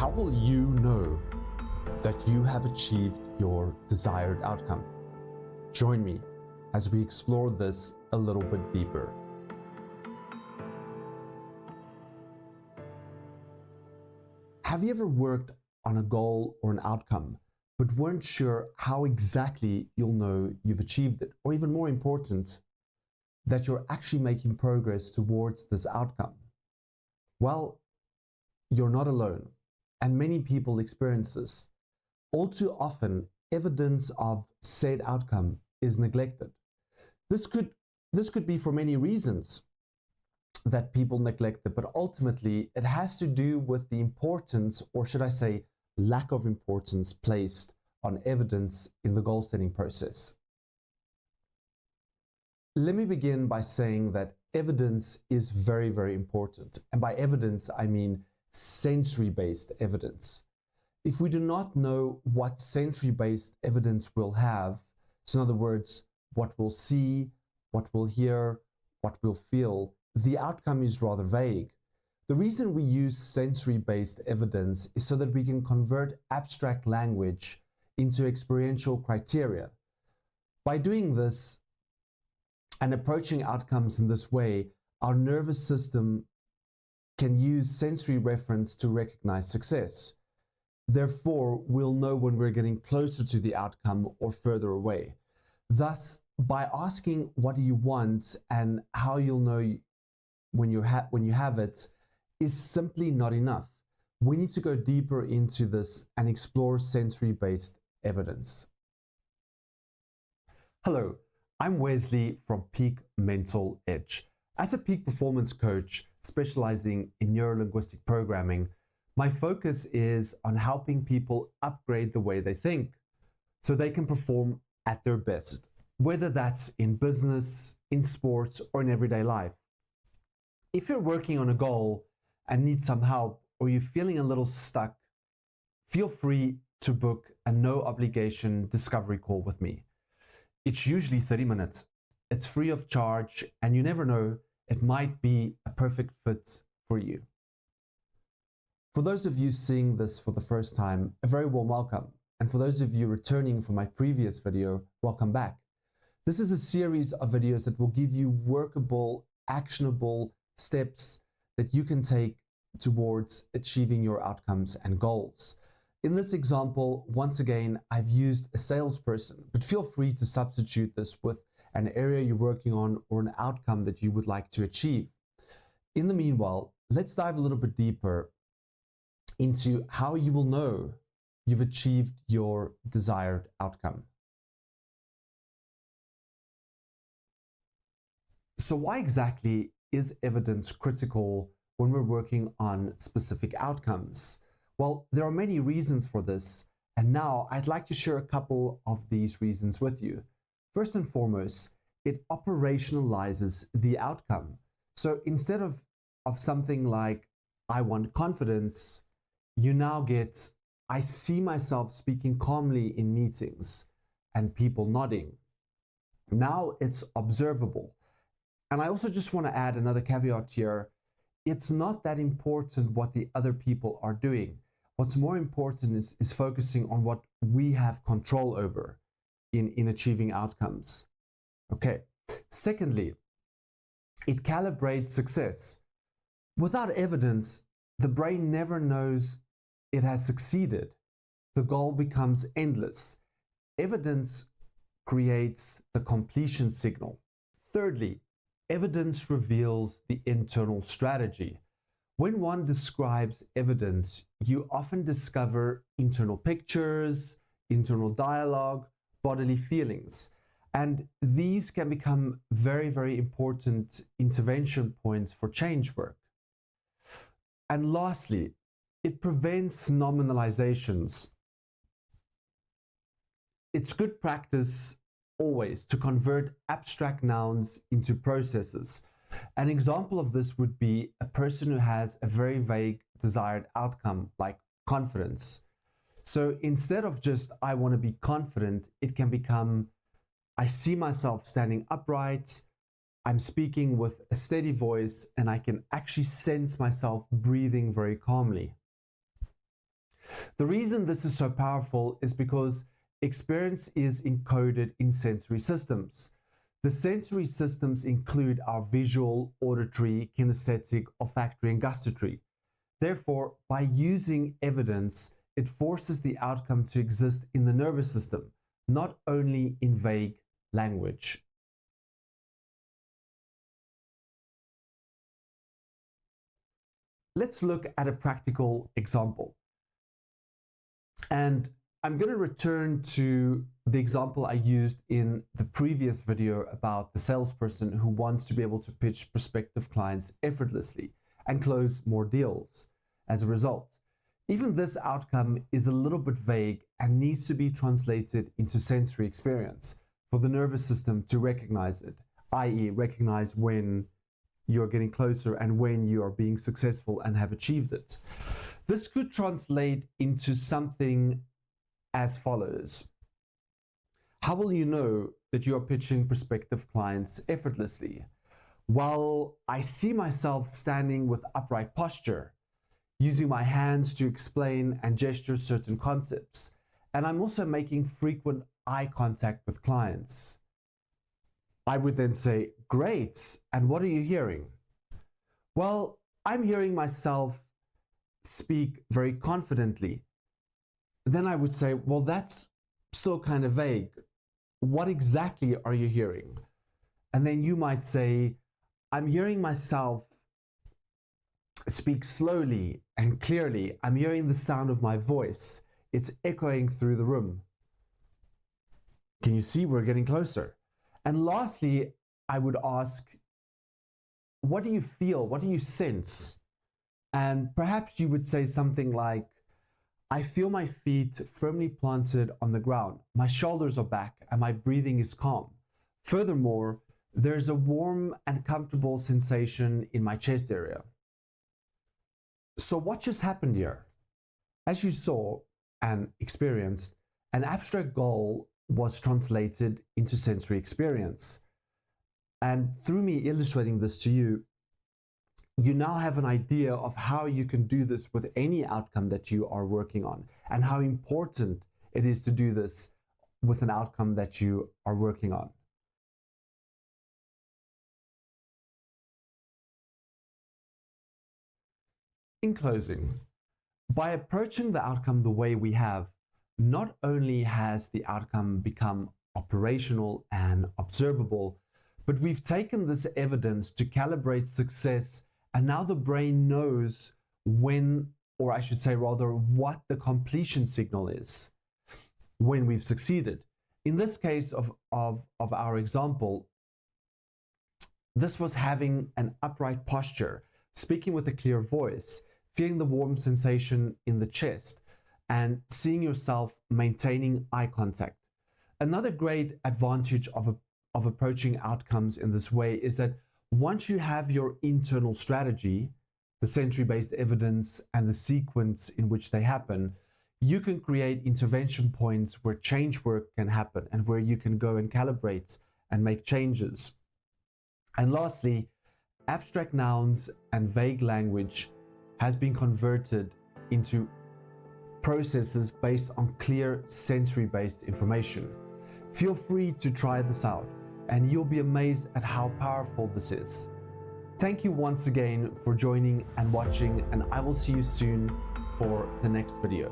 how will you know that you have achieved your desired outcome? Join me as we explore this a little bit deeper. Have you ever worked on a goal or an outcome, but weren't sure how exactly you'll know you've achieved it, or even more important, that you're actually making progress towards this outcome? Well, you're not alone, and many people experience this. All too often, evidence of said outcome is neglected. This could be for many reasons that people neglect it, but ultimately it has to do with the importance, or should I say, lack of importance placed on evidence in the goal setting process. Let me begin by saying that evidence is very, very important. And by evidence, I mean sensory-based evidence. If we do not know what sensory-based evidence we'll have, so in other words, what we'll see, what we'll hear, what we'll feel, the outcome is rather vague. The reason we use sensory-based evidence is so that we can convert abstract language into experiential criteria. By doing this and approaching outcomes in this way, our nervous system can use sensory reference to recognize success. Therefore, we'll know when we're getting closer to the outcome or further away. Thus, by asking what do you want and how you'll know when you have it is simply not enough. We need to go deeper into this and explore sensory-based evidence. Hello, I'm Wesley from Peak Mental Edge. As a peak performance coach specializing in neuro-linguistic programming, my focus is on helping people upgrade the way they think so they can perform at their best, whether that's in business, in sports, or in everyday life. If you're working on a goal and need some help, or you're feeling a little stuck, feel free to book a no obligation discovery call with me. It's usually 30 minutes. It's free of charge, and you never know, it might be a perfect fit for you. For those of you seeing this for the first time, a very warm welcome. And for those of you returning from my previous video, welcome back. This is a series of videos that will give you workable, actionable steps that you can take towards achieving your outcomes and goals. In this example, once again, I've used a salesperson, but feel free to substitute this with an area you're working on or an outcome that you would like to achieve. In the meanwhile, let's dive a little bit deeper into how you will know you've achieved your desired outcome. So why exactly is evidence critical when we're working on specific outcomes? Well, there are many reasons for this, and now I'd like to share a couple of these reasons with you. First and foremost, it operationalizes the outcome. So instead of something like, I want confidence, you now get, I see myself speaking calmly in meetings and people nodding. Now it's observable. And I also just want to add another caveat here. It's not that important what the other people are doing. What's more important is focusing on what we have control over in achieving outcomes. Okay. Secondly, it calibrates success. Without evidence, the brain never knows it has succeeded. The goal becomes endless. Evidence creates the completion signal. Thirdly, evidence reveals the internal strategy. When one describes evidence, you often discover internal pictures, internal dialogue, bodily feelings. And these can become very, very important intervention points for change work. And lastly, it prevents nominalizations. It's good practice always to convert abstract nouns into processes. An example of this would be a person who has a very vague desired outcome, like confidence. So instead of just, I want to be confident, it can become, I see myself standing upright, I'm speaking with a steady voice, and I can actually sense myself breathing very calmly. The reason this is so powerful is because experience is encoded in sensory systems. The sensory systems include our visual, auditory, kinesthetic, olfactory, and gustatory. Therefore, by using evidence, it forces the outcome to exist in the nervous system, not only in vague language. Let's look at a practical example. And I'm going to return to the example I used in the previous video about the salesperson who wants to be able to pitch prospective clients effortlessly and close more deals as a result. Even this outcome is a little bit vague and needs to be translated into sensory experience for the nervous system to recognize it, i.e., recognize when you're getting closer and when you are being successful and have achieved it. This could translate into something as follows. How will you know that you are pitching prospective clients effortlessly? Well, I see myself standing with upright posture, using my hands to explain and gesture certain concepts, and I'm also making frequent eye contact with clients. I would then say, great, and what are you hearing? Well, I'm hearing myself speak very confidently. Then I would say, well, that's still kind of vague. What exactly are you hearing? And then you might say, I'm hearing myself speak slowly and clearly. I'm hearing the sound of my voice. It's echoing through the room. Can you see we're getting closer? And lastly, I would ask, what do you feel? What do you sense? And perhaps you would say something like, I feel my feet firmly planted on the ground. My shoulders are back and my breathing is calm. Furthermore, there's a warm and comfortable sensation in my chest area. So what just happened here? As you saw and experienced, an abstract goal was translated into sensory experience. And through me illustrating this to you, you now have an idea of how you can do this with any outcome that you are working on, and how important it is to do this with an outcome that you are working on. In closing, by approaching the outcome the way we have, not only has the outcome become operational and observable, but we've taken this evidence to calibrate success, and now the brain knows when, or I should say rather, what the completion signal is when we've succeeded. In this case of our example, this was having an upright posture, speaking with a clear voice, feeling the warm sensation in the chest, and seeing yourself maintaining eye contact. Another great advantage of approaching outcomes in this way is that once you have your internal strategy, the sensory-based evidence and the sequence in which they happen, you can create intervention points where change work can happen and where you can go and calibrate and make changes. And lastly, abstract nouns and vague language has been converted into processes based on clear sensory-based information. Feel free to try this out, and you'll be amazed at how powerful this is. Thank you once again for joining and watching, and I will see you soon for the next video.